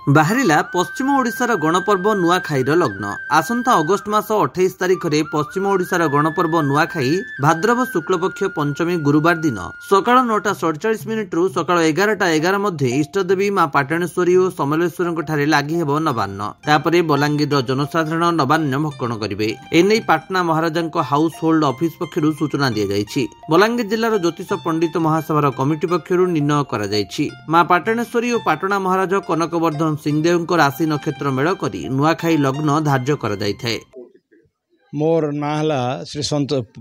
ବାହାରିଲା ପଶ୍ଚିମ ଓଡ଼ିଶାର ଗଣପର୍ବ ନୂଆଖାଇର ଲଗ୍ନ। ଆସନ୍ତା ଅଗଷ୍ଟ ମାସ 28 ତାରିଖରେ ପଶ୍ଚିମ ଓଡ଼ିଶାର ଗଣପର୍ବ ନୂଆଖାଇ ଭାଦ୍ରବ ଶୁକ୍ଲପକ୍ଷ ପଞ୍ଚମୀ ଗୁରୁବାର ଦିନ ସକାଳ 9:47 ରୁ ସକାଳ 11:11 ମଧ୍ୟରେ ଇଷ୍ଟଦେବୀ ମା ପାଟଣେଶ୍ୱରୀ ଓ ସମଲେଶ୍ୱରୀଙ୍କ ଠାରେ ଲାଗି ହେବ ନବାନ୍ନ। ତାପରେ ବଲାଙ୍ଗୀରର ଜନସାଧାରଣ ନବାନ୍ନ ଭକ୍ଷଣ କରିବେ। ଏନେଇ ପାଟଣା ମହାରାଜାଙ୍କ ହାଉସ ହୋଲ୍ଡ ଅଫିସ ପକ୍ଷରୁ ସୂଚନା ଦିଆଯାଇଛି। ବଲାଙ୍ଗୀର ଜିଲ୍ଲାର ଜ୍ୟୋତିଷ ପଣ୍ଡିତ ମହାସଭାର କମିଟି ପକ୍ଷରୁ ନିର୍ଣ୍ଣୟ କରାଯାଇଛି। ମା ପାଟଣେଶ୍ୱରୀ ଓ ପାଟଣା ମହାରାଜ କନକବର୍ଦ୍ଧନ ସିଂହଦେଓଙ୍କ ରାଶି ନକ୍ଷତ୍ର ମେଳ କରି ନୂଆଖାଇ ଲଗ୍ନ ଧାର୍ଯ୍ୟ କରାଯାଇଥାଏ। मोर ना है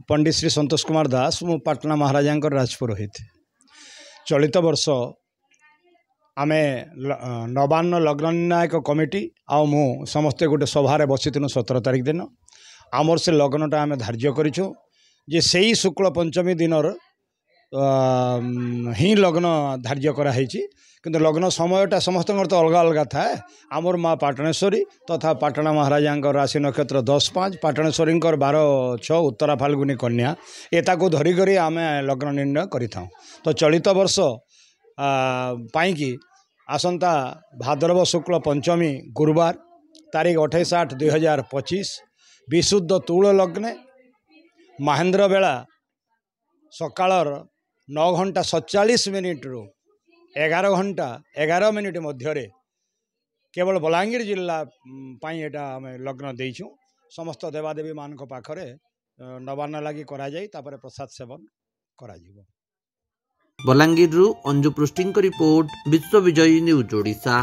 पंडित श्री संतोष कुमार दास। मु पाटना महाराजा राजपुरोहित। चलित वर्ष आमे नवान्न लग्न निर्णायक कमिटी आउ मु समस्ते गोटे सभारे बसीनु 17 तारिख दिन आमर से लग्नटा आमे धार्य करिछु जे सेही शुक्ल पंचमी दिनर ही लग्न धार्य कराई। किंतु लग्न समयटा समस्त तो अलग अलग थाए। आमर माँ पाटणेश्वरी तथा पाटणा महाराजा राशि नक्षत्र 10-5 पाटणेश्वरी 12-6 उत्तरा फाल्गुनी कन्या एता को धरिक आम लग्न निर्णय करि। तो चलित वर्ष पाई आसंता भाद्रव शुक्ल पंचमी गुरुवार तारीख 28/8/2025 विशुद्ध तुल लग्ने महेंद्र बेला सकाळ 9:47 रु 11:11 मध्य केवल बलांगीर जिला पाई एटा आम लग्न देइछु। समस्त देवादेवी मान पाखरे नवान्न लगी करा जाई तापर प्रसाद सेवन करा जिवो। बलांगीर अंजु पृष्टि रिपोर्ट विश्व विजयी न्यूज ओडिशा।